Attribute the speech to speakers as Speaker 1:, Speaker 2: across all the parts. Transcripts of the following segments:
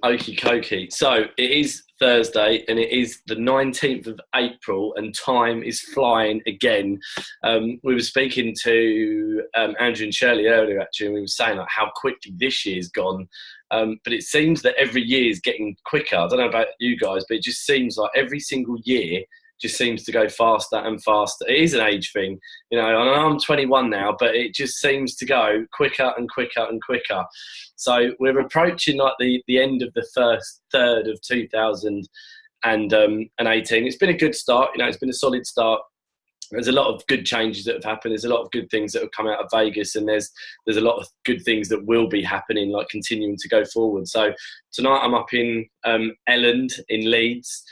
Speaker 1: Okie dokie. So it is Thursday and it is the 19th of April and time is flying again. We were speaking to Andrew and Shirley earlier actually, and we were saying like how quickly this year's gone. But it seems that every year is getting quicker. I don't know about you guys, but it just seems like every single year just seems to go faster and faster. It is an age thing, you know. I know I'm 21 now, but it just seems to go quicker and quicker and quicker. So we're approaching like the end of the first third of 2018. It's been a good start, you know. It's been a solid start. There's a lot of good changes that have happened. There's a lot of good things that have come out of Vegas, and there's a lot of good things that will be happening, like continuing to go forward. So tonight I'm up in Elland in Leeds.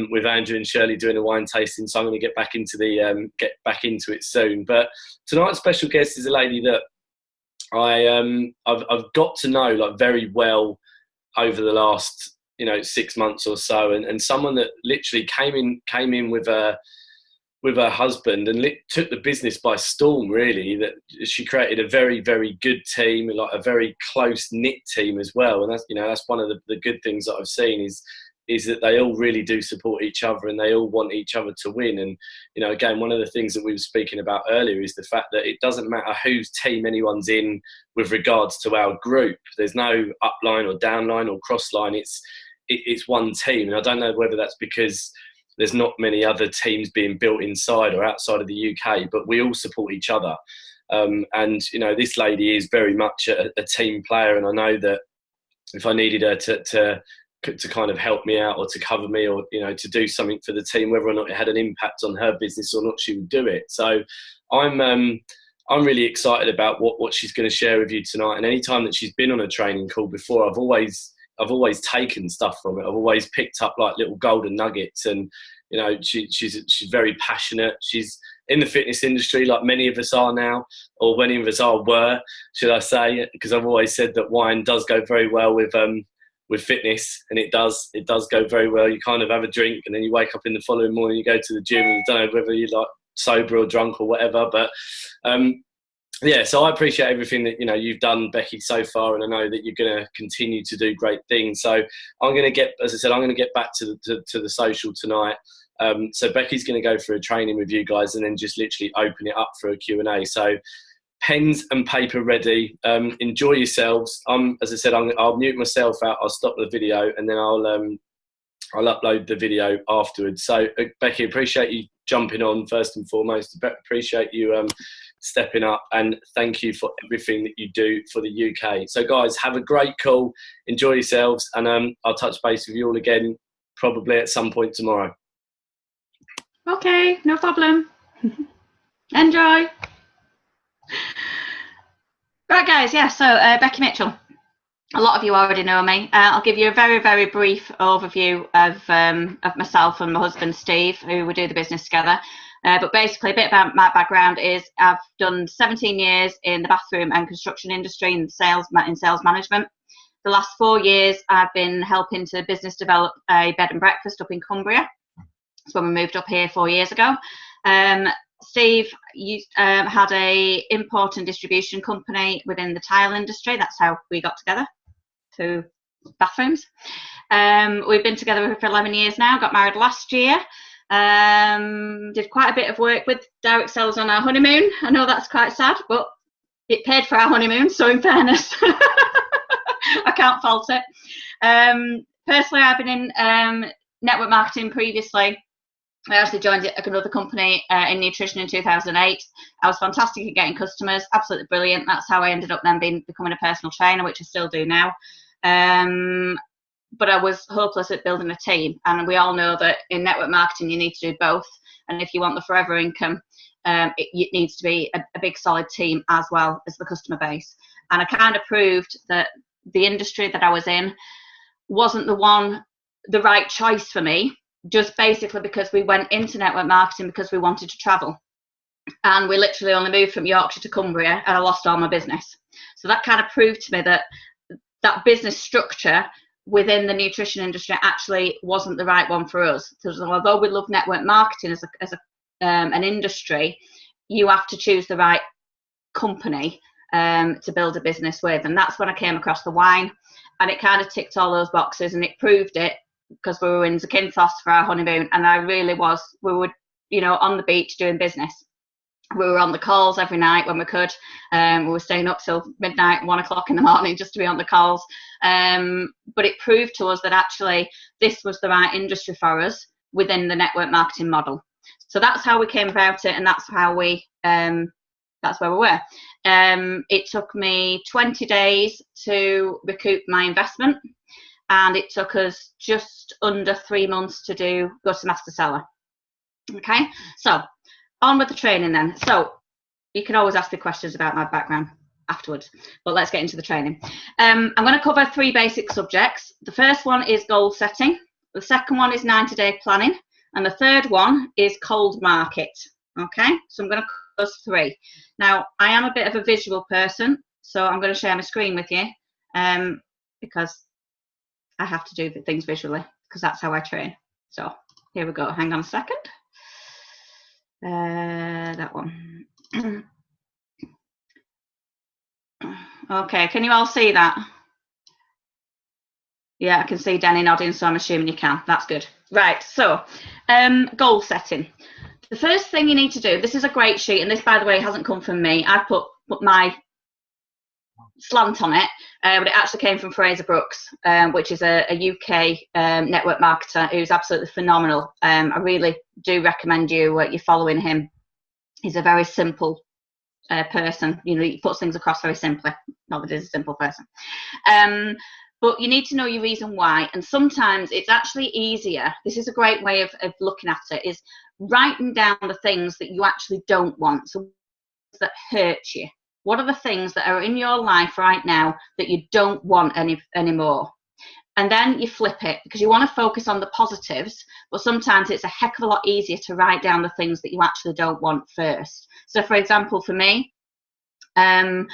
Speaker 1: With Andrew and Shirley doing a wine tasting, so I'm going to get back into it soon. But tonight's special guest is a lady that I've got to know like very well over the last 6 months or so, and someone that literally came in with her husband and took the business by storm. Really, that she created a very, very good team, like a very close knit team as well. And that's one of the good things that I've seen is that they all really do support each other and they all want each other to win. And, again, one of the things that we were speaking about earlier is the fact that it doesn't matter whose team anyone's in with regards to our group. There's no upline or downline or crossline. It's one team. And I don't know whether that's because there's not many other teams being built inside or outside of the UK, but we all support each other. And this lady is very much a team player. And I know that if I needed her to kind of help me out or to cover me or to do something for the team, whether or not it had an impact on her business or not, she would do it. So I'm really excited about what she's going to share with you tonight. And any time that she's been on a training call before, I've always taken stuff from it. I've always picked up like little golden nuggets. And she's very passionate. She's in the fitness industry like many of us are now, or many of us were, should I say, because I've always said that wine does go very well with fitness, and it does go very well. You kind of have a drink and then you wake up in the following morning, you go to the gym, and you don't know whether you're like sober or drunk or whatever. But so I appreciate everything that you've done, Becky, so far, and I know that you're going to continue to do great things. So I'm going to get back to the social tonight. So Becky's going to go through a training with you guys and then just literally open it up for a Q&A. So pens and paper ready. Enjoy yourselves. As I said, I'll mute myself out. I'll stop the video and then I'll upload the video afterwards. So Becky, appreciate you jumping on first and foremost. Appreciate you stepping up, and thank you for everything that you do for the UK. So guys, have a great call. Enjoy yourselves, and I'll touch base with you all again probably at some point tomorrow.
Speaker 2: Okay, no problem. Enjoy. Right guys, so Becky Mitchell. A lot of you already know me. I'll give you a very, very brief overview of myself and my husband Steve, who we do the business together. But basically, a bit about my background is I've done 17 years in the bathroom and construction industry in sales management. The last 4 years, I've been helping to business develop a bed and breakfast up in Cumbria. That's when we moved up here 4 years ago. Steve had a import and distribution company within the tile industry. That's how we got together, through bathrooms. We've been together for 11 years now, got married last year. Did quite a bit of work with direct sales on our honeymoon. I know that's quite sad, but it paid for our honeymoon, so in fairness, I can't fault it. Personally, I've been in network marketing previously. I actually joined another company in nutrition in 2008. I was fantastic at getting customers, absolutely brilliant. That's how I ended up then becoming a personal trainer, which I still do now. But I was hopeless at building a team. And we all know that in network marketing, you need to do both. And if you want the forever income, it needs to be a big solid team as well as the customer base. And I kind of proved that the industry that I was in wasn't the right choice for me, just basically because we went into network marketing because we wanted to travel. And we literally only moved from Yorkshire to Cumbria, and I lost all my business. So that kind of proved to me that business structure within the nutrition industry actually wasn't the right one for us. Because although we love network marketing as an industry, you have to choose the right company to build a business with. And that's when I came across the wine, and it kind of ticked all those boxes, and it proved it, because we were in Zakynthos for our honeymoon, and we were, you know, on the beach doing business. We were on the calls every night when we could. We were staying up till midnight, 1 o'clock in the morning, just to be on the calls. But it proved to us that actually this was the right industry for us within the network marketing model. So that's how we came about it, and that's how that's where we were. It took me 20 days to recoup my investment, and it took us just under 3 months to go to master seller. Okay, so on with the training then. So you can always ask me questions about my background afterwards, but let's get into the training. I'm going to cover 3 basic subjects. The first one is goal setting, the second one is 90-day planning, and the third one is cold market. Okay, so I'm going to cover those 3. Now, I am a bit of a visual person, so I'm going to share my screen with you, because I have to do the things visually, because that's how I train. So here we go. Hang on a second. That one. Okay, can you all see that? Yeah, I can see Danny nodding, so I'm assuming you can. That's good. Right, so goal setting. The first thing you need to do, this is a great sheet, and this, by the way, hasn't come from me. I've put my slant on it, but it actually came from Fraser Brooks, which is a UK network marketer who's absolutely phenomenal. I really do recommend you following him. He's a very simple person. You know, he puts things across very simply. Not that he's a simple person. But you need to know your reason why, and sometimes it's actually easier. This is a great way of looking at it, is writing down the things that you actually don't want, so that hurt you. What are the things that are in your life right now that you don't want anymore? And then you flip it, because you want to focus on the positives, but sometimes it's a heck of a lot easier to write down the things that you actually don't want first. So for example, for me, I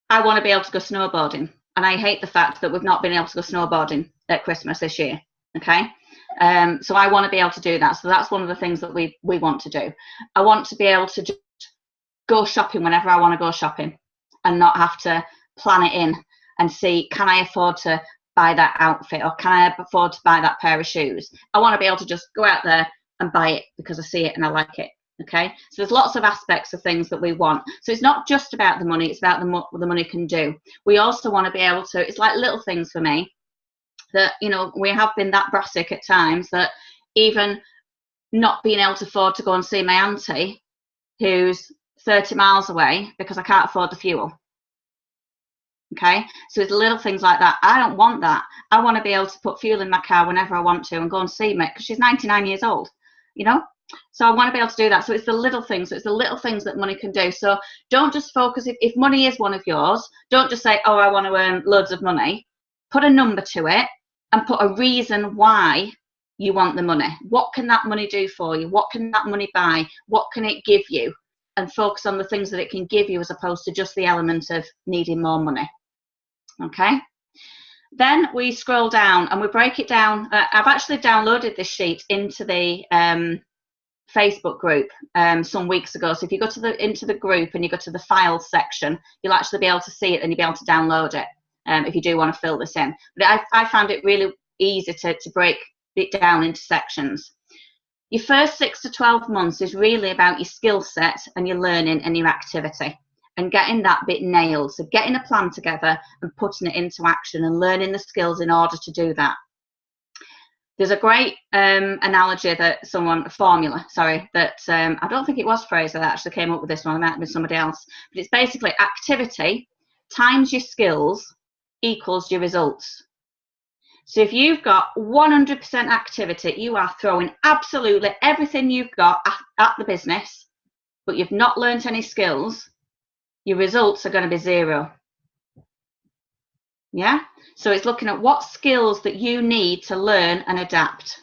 Speaker 2: want to be able to go snowboarding, and I hate the fact that we've not been able to go snowboarding at Christmas this year. Okay, so I want to be able to do that. So that's one of the things that we want to do. I want to be able to just go shopping whenever I want to go shopping, and not have to plan it in and see, can I afford to buy that outfit, or can I afford to buy that pair of shoes? I want to be able to just go out there and buy it because I see it and I like it. Okay, so there's lots of aspects of things that we want. So it's not just about the money, it's about what the money can do. We also want to be able to, it's like little things for me that, you know, we have been that brassic at times that even not being able to afford to go and see my auntie who's 30 miles away because I can't afford the fuel. Okay, so it's little things like that. I don't want that. I want to be able to put fuel in my car whenever I want to and go and see me, because she's 99 years old, you know. So I want to be able to do that. So it's the little things. So it's the little things that money can do. So don't just focus. If money is one of yours, don't just say, oh, I want to earn loads of money. Put a number to it and put a reason why you want the money. What can that money do for you? What can that money buy? What can it give you? And focus on the things that it can give you, as opposed to just the element of needing more money. Okay. Then we scroll down and we break it down. I've actually downloaded this sheet into the Facebook group some weeks ago. So if you go into the group and you go to the files section, you'll actually be able to see it and you'll be able to download it if you do want to fill this in. But I found it really easy to break it down into sections. Your first 6 to 12 months is really about your skill set and your learning and your activity, and getting that bit nailed. So getting a plan together and putting it into action and learning the skills in order to do that. There's a great analogy that I don't think it was Fraser that actually came up with this one. It might have been somebody else. But it's basically activity times your skills equals your results. So if you've got 100% activity, you are throwing absolutely everything you've got at the business, but you've not learnt any skills, your results are going to be 0. Yeah? So it's looking at what skills that you need to learn and adapt.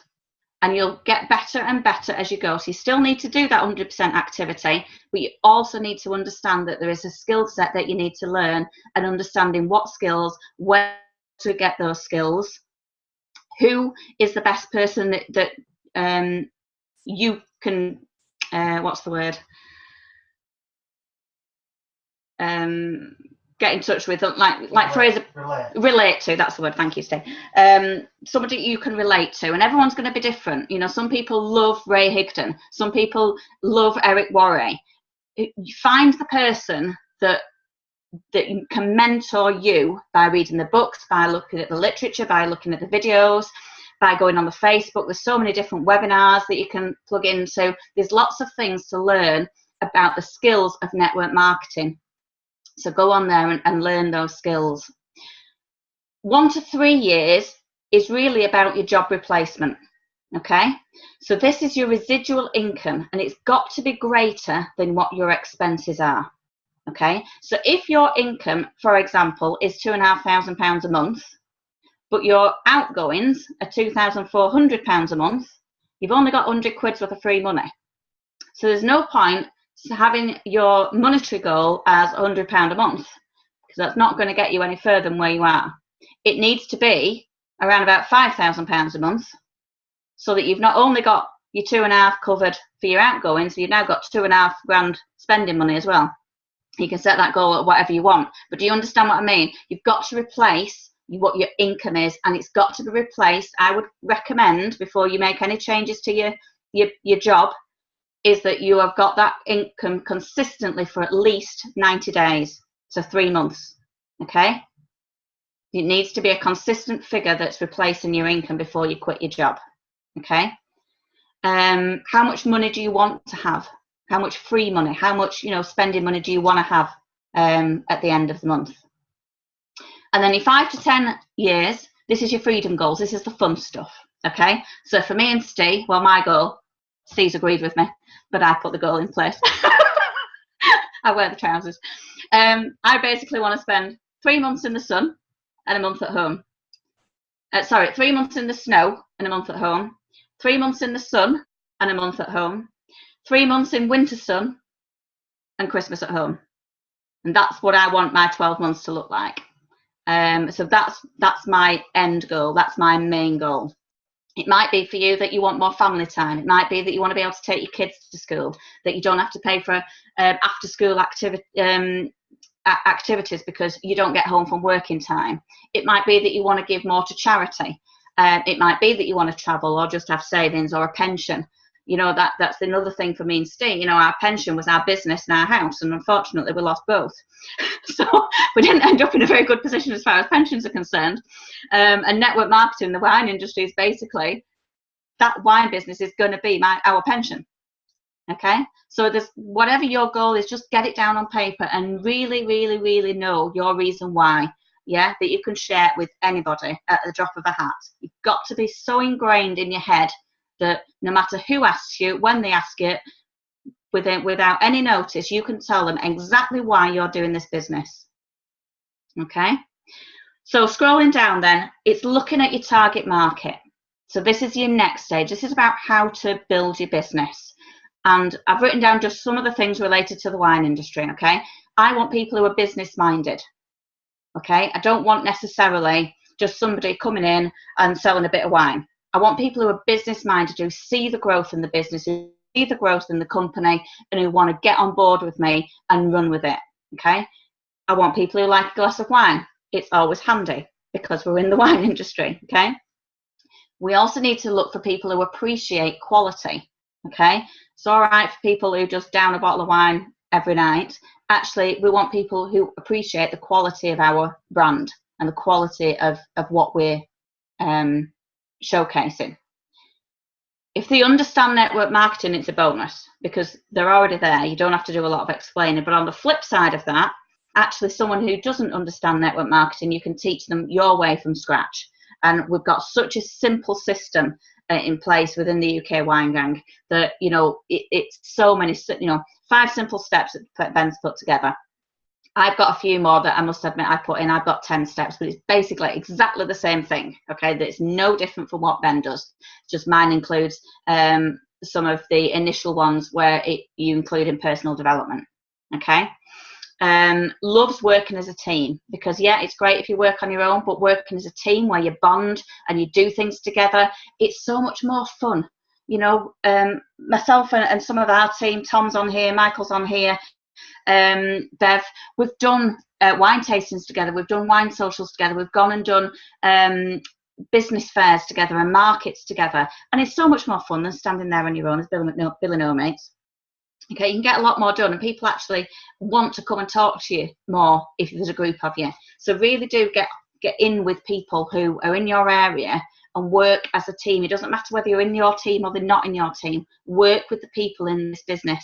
Speaker 2: And you'll get better and better as you go. So you still need to do that 100% activity, but you also need to understand that there is a skill set that you need to learn, and understanding what skills, where to get those skills, who is the best person that you can, what's the word? get in touch with, like Fraser, relate to, that's the word, thank you, Steve. Somebody you can relate to, and everyone's going to be different. You know, some people love Ray Higdon, some people love Eric Worre. You find the person that can mentor you by reading the books, by looking at the literature, by looking at the videos, by going on the Facebook. There's so many different webinars that you can plug into. There's lots of things to learn about the skills of network marketing. So go on there and learn those skills. 1 to 3 years is really about your job replacement. Okay, so this is your residual income, and it's got to be greater than what your expenses are. Okay, so if your income, for example, is £2,500 a month, but your outgoings are £2,400 a month, you've only got 100 quid's worth of free money. So there's no point having your monetary goal as £100 a month, because that's not going to get you any further than where you are. It needs to be around about £5,000 a month, so that you've not only got your 2.5 covered for your outgoings, so you've now got 2.5 grand spending money as well. You can set that goal at whatever you want. But do you understand what I mean? You've got to replace what your income is, and it's got to be replaced. I would recommend, before you make any changes to your job, is that you have got that income consistently for at least 90 days, so 3 months. Okay? It needs to be a consistent figure that's replacing your income before you quit your job. Okay? How much money do you want to have? How much free money? How much, spending money do you want to have at the end of the month? And then in 5 to 10 years, this is your freedom goals. This is the fun stuff. Okay? So for me and Steve, well, my goal, Steve's agreed with me, but I put the goal in place. I wear the trousers. I basically want to spend 3 months in the sun and a month at home. 3 months in the snow and a month at home. 3 months in the sun and a month at home. 3 months in winter sun and Christmas at home. And that's what I want my 12 months to look like. So that's my end goal. That's my main goal. It might be for you that you want more family time. It might be that you want to be able to take your kids to school, that you don't have to pay for after school activities because you don't get home from work in time. It might be that you want to give more to charity. It might be that you want to travel or just have savings or a pension. That's another thing for me and Steve. Our pension was our business and our house, and unfortunately we lost both. So we didn't end up in a very good position as far as pensions are concerned. And network marketing, the wine industry, is basically, that wine business is going to be our pension. Okay, so there's, whatever your goal is, just get it down on paper and really, really, really know your reason why. Yeah, that you can share it with anybody at the drop of a hat. You've got to be so ingrained in your head that no matter who asks you, when they ask it, without any notice, you can tell them exactly why you're doing this business. Okay, so scrolling down then, it's looking at your target market. So this is your next stage. This is about how to build your business. And I've written down just some of the things related to the wine industry. Okay, I want people who are business minded. Okay, I don't want necessarily just somebody coming in and selling a bit of wine. I want people who are business minded, who see the growth in the business, who see the growth in the company, and who want to get on board with me and run with it. Okay, I want people who like a glass of wine. It's always handy because we're in the wine industry. Okay, we also need to look for people who appreciate quality. Okay, it's all right for people who just down a bottle of wine every night. Actually, we want people who appreciate the quality of our brand and the quality of what we're showcasing. If they understand network marketing, it's a bonus because they're already there. You don't have to do a lot of explaining. But on the flip side of that, actually someone who doesn't understand network marketing, you can teach them your way from scratch. And we've got such a simple system in place within the UK Wine Gang that, it's so many, 5 simple steps that Ben's put together. I've got a few more that I must admit I put in. I've got 10 steps, but it's basically exactly the same thing. Okay, that's no different from what Ben does. Just mine includes some of the initial ones where you include in personal development. Okay, loves working as a team because it's great if you work on your own, but working as a team where you bond and you do things together, it's so much more fun. Myself and some of our team, Tom's on here, Michael's on here. Bev, we've done wine tastings together, we've done wine socials together, we've gone and done business fairs together and markets together, and it's so much more fun than standing there on your own as Bill and No Mates. Okay, you can get a lot more done, and people actually want to come and talk to you more if there's a group of you. So really do get in with people who are in your area and work as a team. It doesn't matter whether you're in your team or they're not in your team. Work with the people in this business,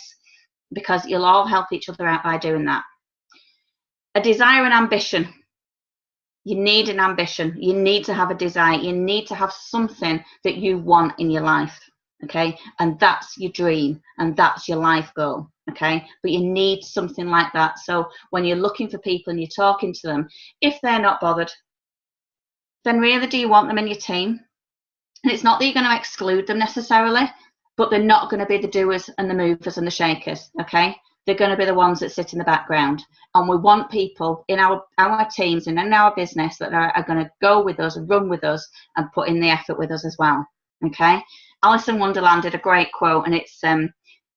Speaker 2: because you'll all help each other out by doing that. A desire and ambition. You need an ambition. You need to have a desire. You need to have something that you want in your life. Okay, and that's your dream and that's your life goal. Okay, but you need something like that. So when you're looking for people and you're talking to them, if they're not bothered, then really do you want them in your team? And it's not that you're going to exclude them necessarily, but they're not going to be the doers and the movers and the shakers. Okay, they're going to be the ones that sit in the background, and we want people in our teams and in our business that are going to go with us, run with us, and put in the effort with us as well. Okay, Alice in Wonderland did a great quote, and it's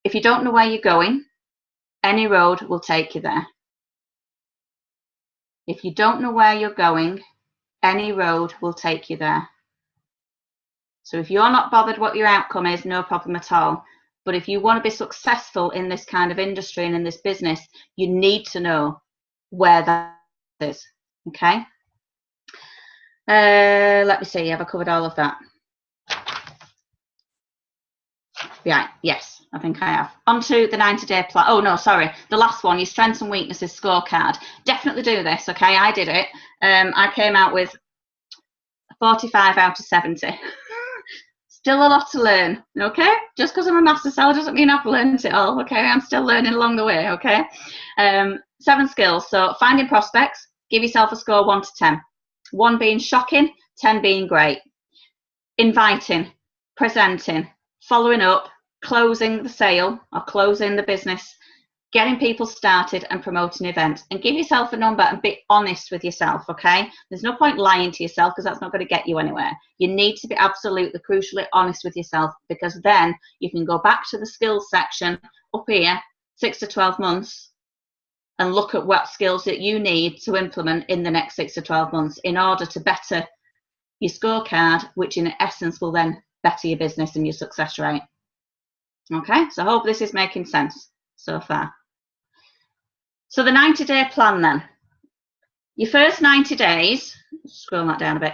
Speaker 2: if you don't know where you're going, any road will take you there. If you don't know where you're going, any road will take you there. So if you're not bothered what your outcome is, no problem at all. But if you want to be successful in this kind of industry and in this business, you need to know where that is. Okay. Let me see. Have I covered all of that? Yeah, yes, I think I have. On to the 90-day plan. Oh, no, sorry. The last one, your strengths and weaknesses scorecard. Definitely do this, okay? I did it. I came out with 45 out of 70. Still a lot to learn, okay? Just because I'm a master seller doesn't mean I've learned it all, okay? I'm still learning along the way, okay? 7 skills. So finding prospects, give yourself a score 1 to 10. 1 being shocking, 10 being great. Inviting, presenting, following up, closing the sale or closing the business, getting people started and promoting events. And give yourself a number and be honest with yourself, okay? There's no point lying to yourself, because that's not going to get you anywhere. You need to be absolutely crucially honest with yourself, because then you can go back to the skills section up here 6 to 12 months and look at what skills that you need to implement in the next 6 to 12 months in order to better your scorecard, which in essence will then better your business and your success rate. Okay, so I hope this is making sense so far. So the 90-day plan then. Your first 90 days, scroll that down a bit.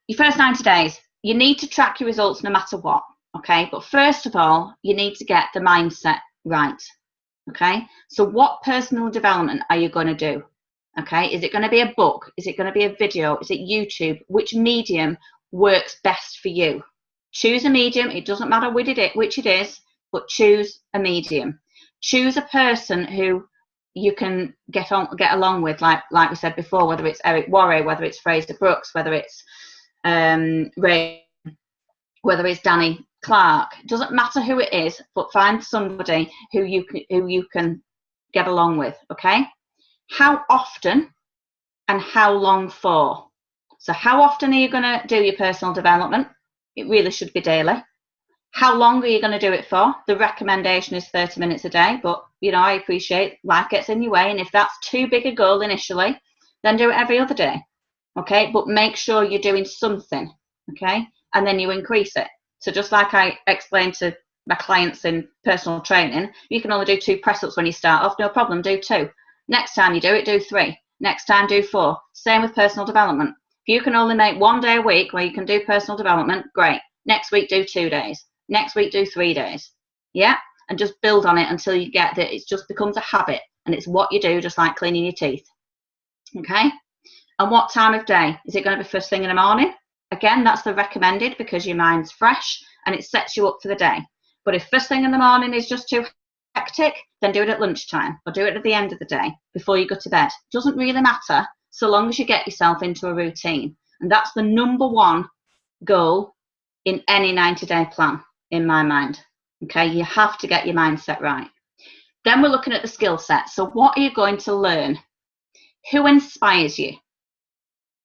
Speaker 2: Your first 90 days, you need to track your results no matter what. Okay, but first of all, you need to get the mindset right. Okay, so what personal development are you going to do? Okay, is it going to be a book? Is it going to be a video? Is it YouTube? Which medium works best for you? Choose a medium. It doesn't matter which it is, but choose a medium. Choose a person who you can get along with, like we said before, whether it's Eric Worre, whether it's Fraser Brooks, whether it's Ray, whether it's Danny Clark. It doesn't matter who it is, but find somebody who you can get along with. Okay. How often and how long for? So how often are you going to do your personal development? It really should be daily. How long are you going to do it for? The recommendation is 30 minutes a day, but you know, I appreciate life gets in your way, and if that's too big a goal initially, then do it every other day. Okay, but make sure you're doing something. Okay, and then you increase it. So just like I explained to my clients in personal training, you can only do 2 press-ups when you start off, no problem, do 2. Next time you do it, do 3. Next time, do 4. Same with personal development. If you can only make 1 day a week where you can do personal development, great. Next week, do 2 days. Next week, do 3 days. Yeah, and just build on it until you get that it just becomes a habit, and it's what you do, just like cleaning your teeth. Okay, and what time of day? Is it going to be first thing in the morning? Again, that's the recommended, because your mind's fresh and it sets you up for the day. But if first thing in the morning is just too hectic, then do it at lunchtime or do it at the end of the day before you go to bed. It doesn't really matter, so long as you get yourself into a routine. And that's the number 1 goal in any 90-day plan, in my mind. Okay, you have to get your mindset right. Then we're looking at the skill set. So what are you going to learn? Who inspires you?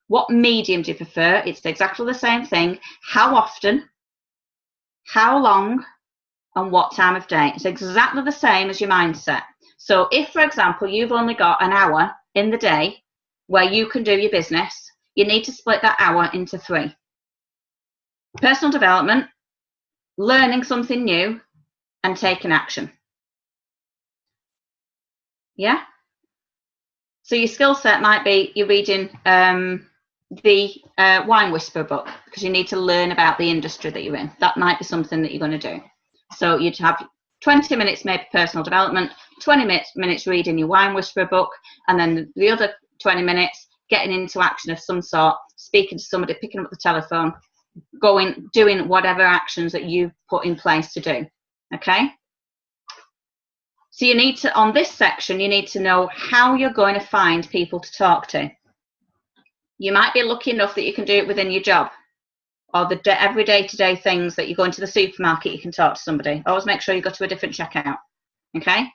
Speaker 2: What medium do you prefer? It's exactly the same thing. How often, how long, and what time of day? It's exactly the same as your mindset. So if, for example, you've only got an hour in the day where you can do your business, you need to split that hour into 3. Personal development, learning something new, and taking action. Yeah? So your skill set might be you're reading the Wine Whisperer book because you need to learn about the industry that you're in. That might be something that you're going to do. So you'd have 20 minutes maybe personal development, 20 minutes reading your Wine Whisperer book, and then the other 20 minutes getting into action of some sort, speaking to somebody, picking up the telephone, doing whatever actions that you've put in place to do. Okay? So you need to, on this section, you need to know how you're going to find people to talk to. You might be lucky enough that you can do it within your job, or the every day-to-day things that you go into the supermarket, you can talk to somebody. Always make sure you go to a different checkout. Okay? It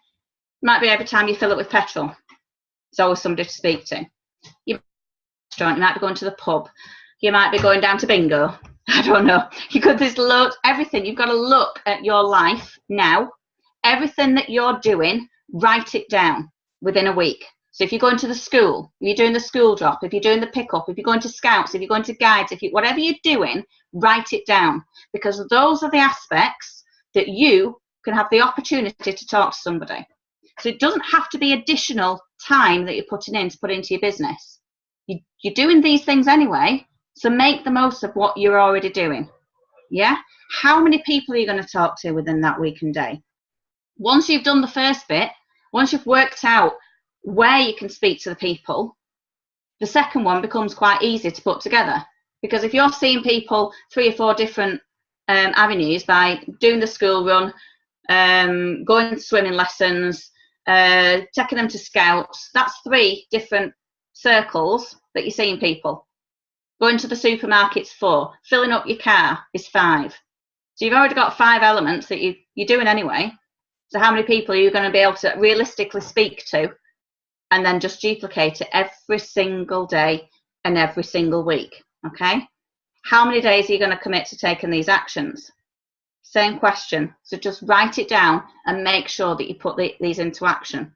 Speaker 2: might be every time you fill it with petrol. There's always somebody to speak to. You might be going to the pub. You might be going down to bingo. I don't know. There's loads, everything. You've got to look at your life now. Everything that you're doing, write it down within a week. So if you're going to the school, if you're doing the school drop, if you're doing the pickup, if you're going to scouts, if you're going to guides, whatever you're doing, write it down, because those are the aspects that you can have the opportunity to talk to somebody. So it doesn't have to be additional time that you're putting in to put into your business. You're doing these things anyway, so make the most of what you're already doing. Yeah? How many people are you going to talk to within that week and day? Once you've done the first bit, once you've worked out where you can speak to the people, the second one becomes quite easy to put together. Because if you're seeing people 3 or 4 different avenues by doing the school run, going to swimming lessons, taking them to scouts, that's 3 different circles that you're seeing people. Going to the supermarket's 4. Filling up your car is 5. So you've already got 5 elements that you're doing anyway. So how many people are you going to be able to realistically speak to and then just duplicate it every single day and every single week? Okay? How many days are you going to commit to taking these actions? Same question. So just write it down and make sure that you put these into action.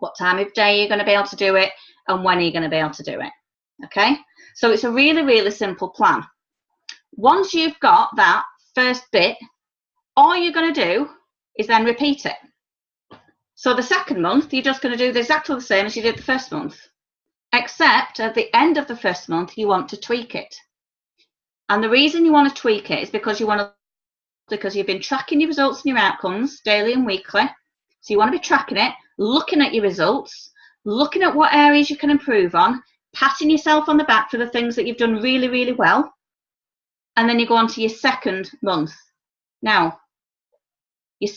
Speaker 2: What time of day are you going to be able to do it, and when are you going to be able to do it? Okay? So it's a really, really simple plan. Once you've got that first bit, all you're going to do is then repeat it. So the second month, you're just going to do exactly the same as you did the first month, except at the end of the first month, you want to tweak it. And the reason you want to tweak it is because you've been tracking your results and your outcomes daily and weekly. So you want to be tracking it, looking at your results, looking at what areas you can improve on, patting yourself on the back for the things that you've done really, really well. And then you go on to your second month. Now, your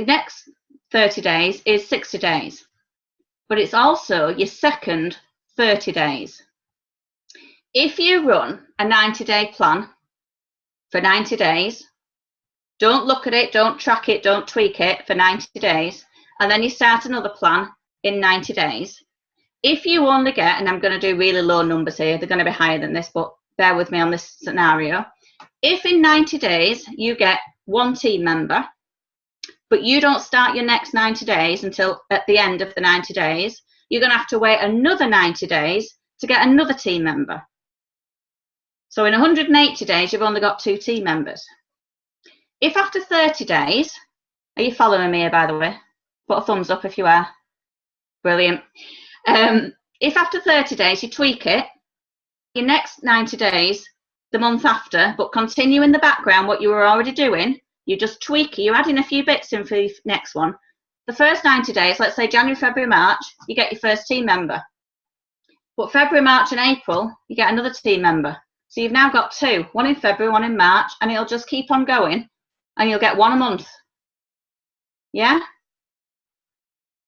Speaker 2: next 30 days is 60 days, but it's also your second 30 days. If you run a 90-day plan for 90 days, don't look at it, don't track it, don't tweak it for 90 days, and then you start another plan in 90 days. If you only get, and I'm going to do really low numbers here, they're going to be higher than this, but bear with me on this scenario. If in 90 days you get 1 team member, but you don't start your next 90 days until at the end of the 90 days, you're going to have to wait another 90 days to get another team member. So in 180 days, you've only got 2 team members. If after 30 days, are you following me here, by the way? Put a thumbs up if you are. Brilliant. If after 30 days you tweak it, your next 90 days, the month after, but continue in the background what you were already doing, you just tweak it, you're adding a few bits in for the next one. The first 90 days, let's say January, February, March, you get your first team member. But February, March and April, you get another team member. So you've now got 2, one in February, one in March, and it'll just keep on going, and you'll get 1 a month. Yeah?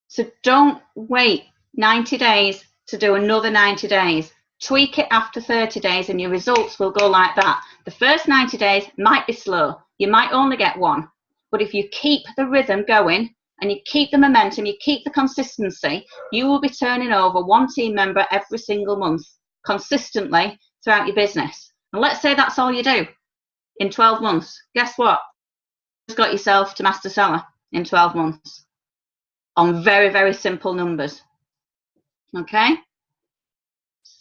Speaker 2: So don't wait 90 days to do another 90 days. Tweak it after 30 days and your results will go like that. The first 90 days might be slow. You might only get 1. But if you keep the rhythm going and you keep the momentum, you keep the consistency, you will be turning over 1 team member every single month consistently throughout your business. And let's say that's all you do in 12 months. Guess what? You've got yourself to master seller in 12 months. on very, very simple numbers. Okay?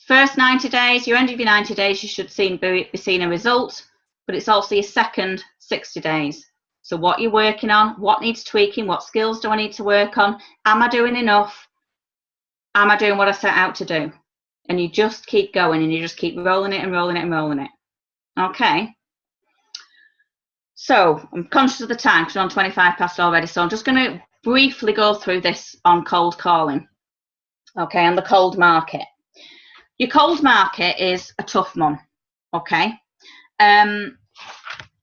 Speaker 2: First 90 days, your end of your 90 days, you should be seeing a result, but it's also your second 60 days. So what you're working on, what needs tweaking, what skills do I need to work on? Am I doing enough? Am I doing what I set out to do? And you just keep going and you just keep rolling it and rolling it and rolling it. Okay. So I'm conscious of the time because we're on 25 past already. So I'm just going to briefly go through this on cold calling. Okay, and the cold market. Your cold market is a tough one. Okay.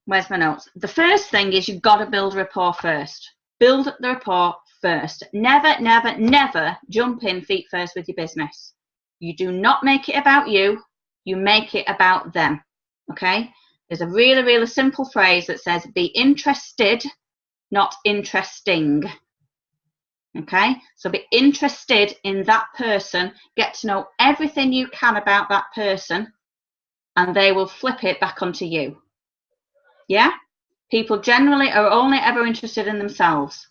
Speaker 2: Where's my notes? The first thing is you've got to build rapport first. Build the rapport first. Never, never, never jump in feet first with your business. You do not make it about you. You make it about them. Okay? There's a really, really simple phrase that says, be interested, not interesting. Okay? So be interested in that person. Get to know everything you can about that person, and they will flip it back onto you. Yeah? People generally are only ever interested in themselves.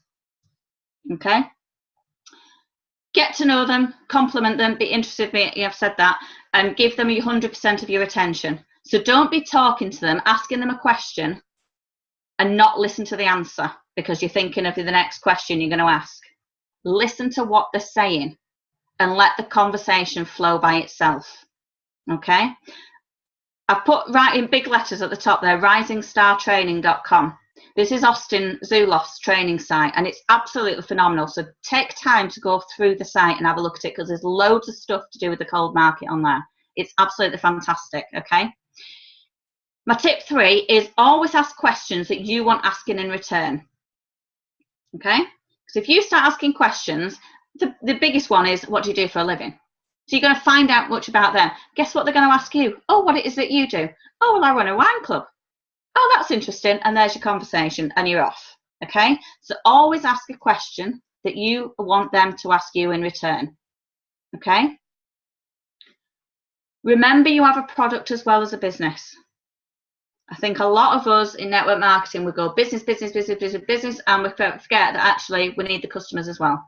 Speaker 2: Okay? Get to know them, compliment them, be interested in me, I've said that, and give them 100% of your attention. So don't be talking to them, asking them a question, and not listen to the answer because you're thinking of the next question you're going to ask. Listen to what they're saying and let the conversation flow by itself. Okay? I've put right in big letters at the top there, risingstartraining.com. This is Austin Zuloff's training site, and it's absolutely phenomenal. So take time to go through the site and have a look at it because there's loads of stuff to do with the cold market on there. It's absolutely fantastic, okay? My tip 3 is always ask questions that you want asking in return, okay? Because if you start asking questions, the biggest one is, what do you do for a living? So you're going to find out much about them. Guess what they're going to ask you? Oh, what it is that you do? Oh, well, I run a wine club. Oh, that's interesting. And there's your conversation and you're off. Okay? So always ask a question that you want them to ask you in return. Okay? Remember, you have a product as well as a business. I think a lot of us in network marketing, we go business, business, business, business, business, and we forget that actually we need the customers as well.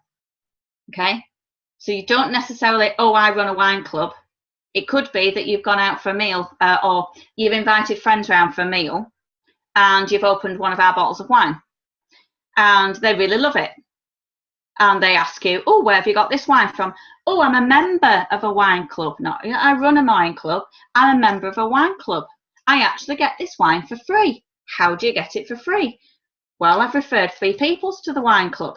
Speaker 2: Okay? So you don't necessarily, oh, I run a wine club. It could be that you've gone out for a meal or you've invited friends around for a meal and you've opened one of our bottles of wine and they really love it. And they ask you, oh, where have you got this wine from? Oh, I'm a member of a wine club. No, I run a wine club. I'm a member of a wine club. I actually get this wine for free. How do you get it for free? Well, I've referred 3 people to the wine club.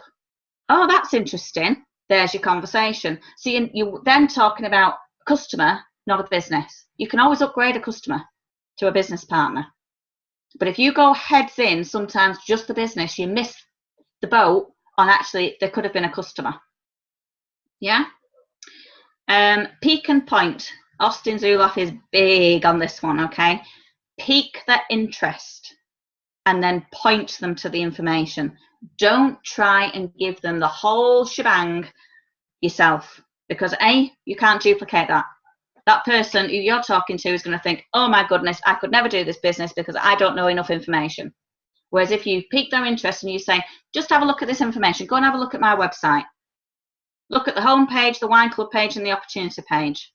Speaker 2: Oh, that's interesting. There's your conversation. So you're then talking about customer, not a business. You can always upgrade a customer to a business partner. But if you go heads in, sometimes just the business, you miss the boat on actually there could have been a customer. Yeah? Peak and point. Austin Zuloff is big on this one, okay? Pique their interest and then point them to the information. Don't try and give them the whole shebang yourself because A, you can't duplicate that. That person who you're talking to is going to think, oh my goodness, I could never do this business because I don't know enough information. Whereas if you pique their interest and you say, just have a look at this information, go and have a look at my website. Look at the home page, the wine club page and the opportunity page.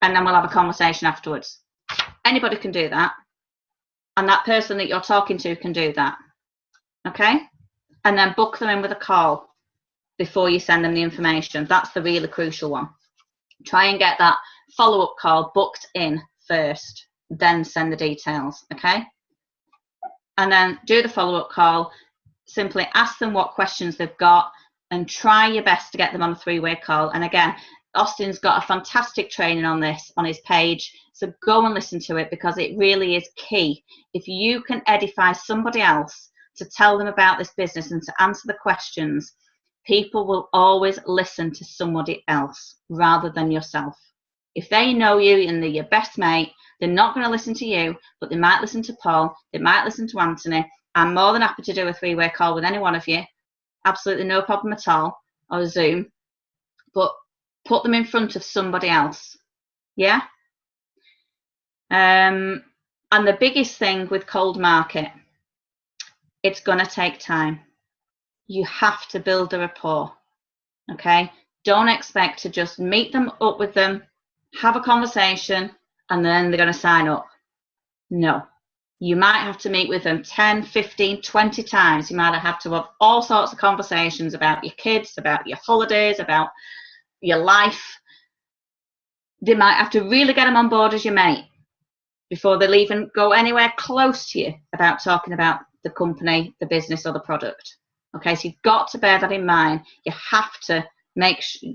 Speaker 2: And then we'll have a conversation afterwards. Anybody can do that. And that person that you're talking to can do that. Okay? And then book them in with a call before you send them the information. That's the really crucial one. Try and get that follow-up call booked in first, then send the details. Okay? And then do the follow-up call. Simply ask them what questions they've got and try your best to get them on a 3-way call. And again, Austin's got a fantastic training on this on his page. So go and listen to it because it really is key. If you can edify somebody else to tell them about this business and to answer the questions, people will always listen to somebody else rather than yourself. If they know you and they're your best mate, they're not going to listen to you, but they might listen to Paul, they might listen to Anthony. I'm more than happy to do a 3-way call with any one of you. Absolutely no problem at all, or Zoom. But put them in front of somebody else. Yeah? And the biggest thing with cold market, it's going to take time. You have to build a rapport. Okay, don't expect to just meet them up with them, have a conversation, and then they're going to sign up. No, you might have to meet with them 10, 15, 20 times. You might have to have all sorts of conversations about your kids, about your holidays, about your life. They might have to really get them on board as your mate before they'll even go anywhere close to you about talking about the company, the business, or the product. Okay, so you've got to bear that in mind. You have to make sure,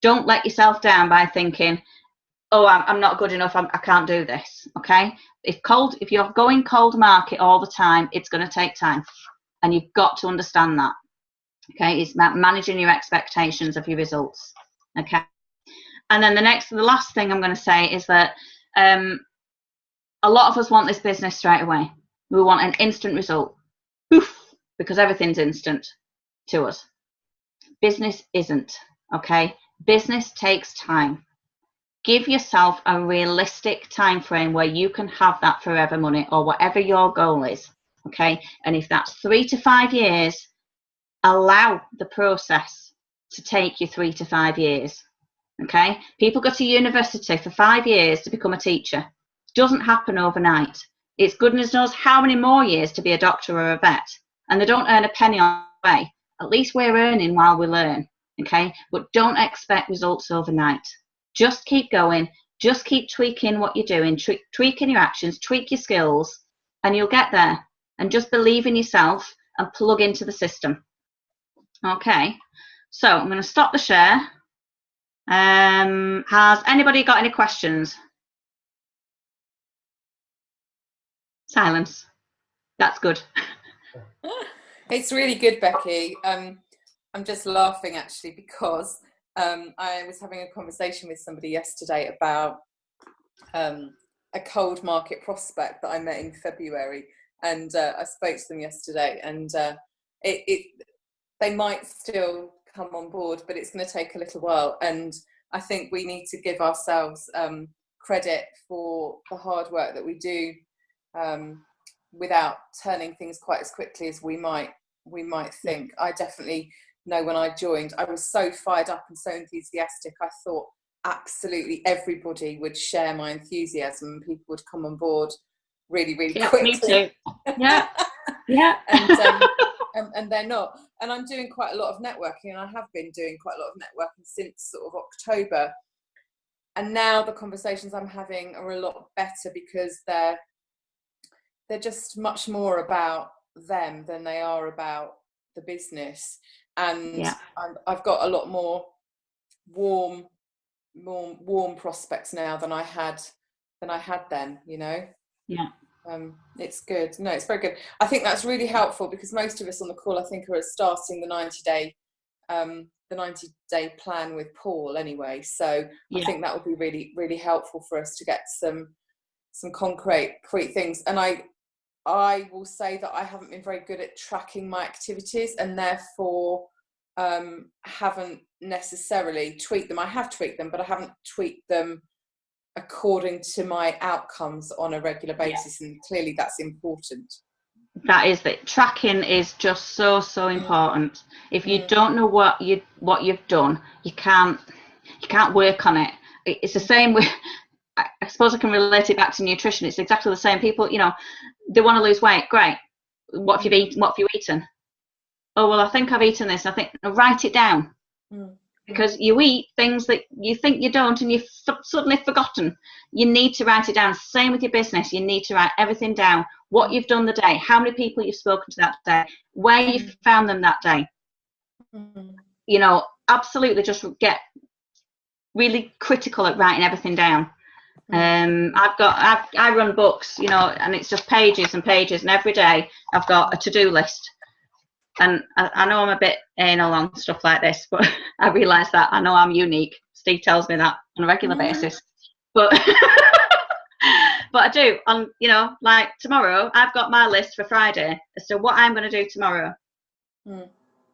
Speaker 2: don't let yourself down by thinking, oh, I'm not good enough, I can't do this. Okay, if you're going cold market all the time, it's going to take time, and you've got to understand that. Okay, it's about managing your expectations of your results. Okay, and then the last thing I'm going to say is that a lot of us want this business straight away. We want an instant result. Oof, because everything's instant to us. Business isn't, okay? Business takes time. Give yourself a realistic time frame where you can have that forever money, or whatever your goal is, okay? And if that's 3 to 5 years, allow the process to take you 3 to 5 years, okay? People go to university for 5 years to become a teacher. Doesn't happen overnight. It's goodness knows how many more years to be a doctor or a vet, and they don't earn a penny on the way. At least we're earning while we learn, okay? But don't expect results overnight. Just keep going. Just keep tweaking what you're doing, tweaking your actions, tweak your skills, and you'll get there. And just believe in yourself and plug into the system. Okay, so I'm going to stop the share. Has anybody got any questions? Silence. That's good.
Speaker 3: It's really good, Becky. I'm just laughing actually because I was having a conversation with somebody yesterday about a cold market prospect that I met in February, and I spoke to them yesterday, and they might still come on board, but it's going to take a little while. And I think we need to give ourselves credit for the hard work that we do, without turning things quite as quickly as we might think. I definitely know when I joined, I was so fired up and so enthusiastic. I thought absolutely everybody would share my enthusiasm and people would come on board really quickly.
Speaker 2: Me too. Yeah.
Speaker 3: And they're not. And I'm doing quite a lot of networking, and I have been doing quite a lot of networking since sort of October. And now the conversations I'm having are a lot better because they're just much more about them than they are about the business. And I've got a lot more warm prospects now than I had then,
Speaker 2: Yeah.
Speaker 3: It's good. No, it's very good. I think that's really helpful because most of us on the call, I think, are starting the 90-day plan with Paul anyway. So I think that would be really, really helpful for us to get some concrete things. And I will say that I haven't been very good at tracking my activities, and therefore haven't necessarily tweaked them. I have tweaked them, but I haven't tweaked them according to my outcomes on a regular basis, and clearly that's important.
Speaker 2: That is that. Tracking is just so important. If you don't know what you've done, you can't work on it. It's the same with, I suppose I can relate it back to nutrition. It's exactly the same. People, they want to lose weight. Great. What have you eaten? Oh, well, I think I've eaten this. I think, write it down. Because you eat things that you think you don't, and you've suddenly forgotten. You need to write it down. Same with your business. You need to write everything down. What you've done the day, how many people you've spoken to that day, where you found them that day. Absolutely just get really critical at writing everything down. I run books, and it's just pages and pages, and every day I've got a to-do list. And I know I'm a bit anal on stuff like this, but I realise that I know I'm unique. Steve tells me that on a regular basis. But but I do. Like tomorrow, I've got my list for Friday as to what I'm going to do tomorrow. And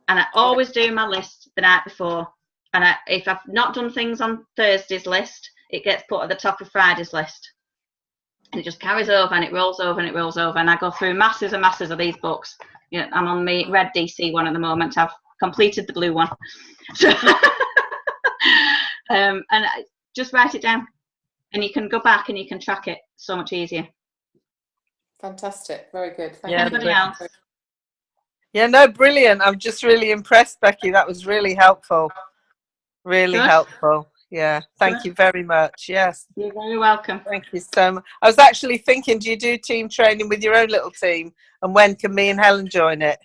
Speaker 2: I always do my list the night before. And if I've not done things on Thursday's list, it gets put at the top of Friday's list. And it just carries over, and it rolls over, and it rolls over. And I go through masses and masses of these books. I'm on the Red DC one at the moment. I've completed the blue one. So, and just write it down, and you can go back and you can track it so much easier.
Speaker 3: Fantastic, very good. Thank
Speaker 2: you. Anybody else?
Speaker 4: Yeah, no, brilliant. I'm just really impressed, Becky. That was really helpful. Really helpful. Yeah, thank you very much. Yes.
Speaker 2: You're very welcome.
Speaker 4: Thank you so much. I was actually thinking, do you do team training with your own little team? And when can me and Helen join it?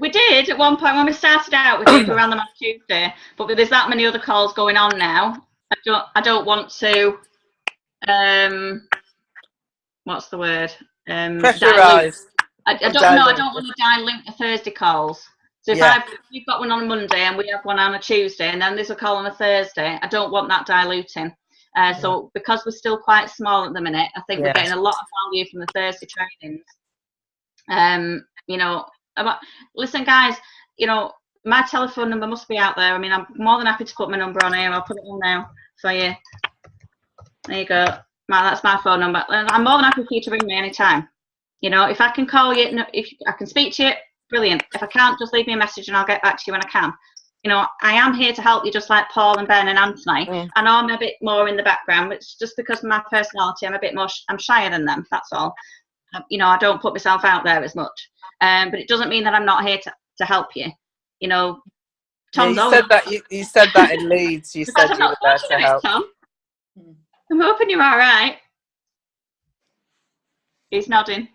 Speaker 2: We did at one point when we started out with it. We ran them on Tuesday, but there's that many other calls going on now. I don't want to. What's the word?
Speaker 4: Pressurise.
Speaker 2: I don't want to dilute the Thursday calls. So if we've got one on a Monday and we have one on a Tuesday, and then there's a call on a Thursday, I don't want that diluting. So because we're still quite small at the minute, I think we're getting a lot of value from the Thursday trainings. You know, listen, guys. You know, my telephone number must be out there. I mean, I'm more than happy to put my number on here. I'll put it on now for you. There you go. That's my phone number. I'm more than happy for you to ring me anytime. You know, if I can call you, if I can speak to you, brilliant. If I can't, just leave me a message and I'll get back to you when I can. You know, I am here to help you, just like Paul and Ben and Anthony. I know I'm a bit more in the background. It's just because of my personality. I'm a bit more. I'm shyer than them. That's all. You know, I don't put myself out there as much. But it doesn't mean that I'm not here to help you. You know, Tom's
Speaker 4: you said that. You said that in Leeds. You said you were there to help.
Speaker 2: Tom. I'm hoping you're all right. He's nodding.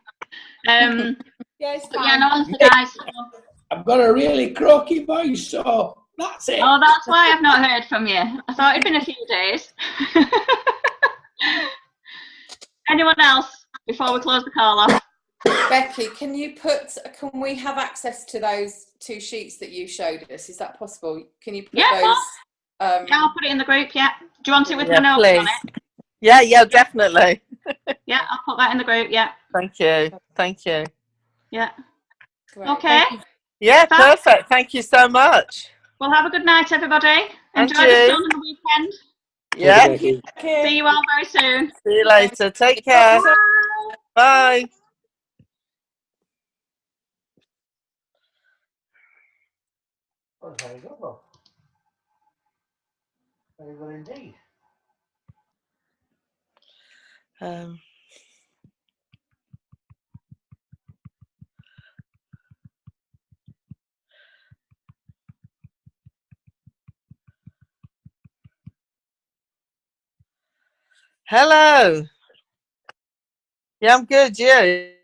Speaker 3: Yeah, it's fine.
Speaker 2: Yeah, no, honestly, guys.
Speaker 5: I've got a really croaky voice, so that's it.
Speaker 2: Oh, that's why I've not heard from you. I thought it'd been a few days. Anyone else before we close the call off?
Speaker 3: Becky, can we have access to those 2 sheets that you showed us? Is that possible? Can you put those?
Speaker 2: Yeah, I'll put it in the group. Yeah. Do you want it with my notes on it?
Speaker 4: Yeah, definitely.
Speaker 2: Yeah, I'll put that in the group. Yeah.
Speaker 4: Thank you.
Speaker 2: Yeah.
Speaker 3: Great.
Speaker 2: Okay.
Speaker 4: Yeah, perfect. Thank you so much.
Speaker 2: Well, have a good night, everybody. Enjoy
Speaker 4: And
Speaker 2: the
Speaker 4: you.
Speaker 2: sun and the weekend.
Speaker 4: Yeah.
Speaker 2: See you all very soon.
Speaker 4: See you later. Take care. Bye.
Speaker 5: Very good, love. Very good indeed.
Speaker 4: Hello. Yeah, I'm good. You?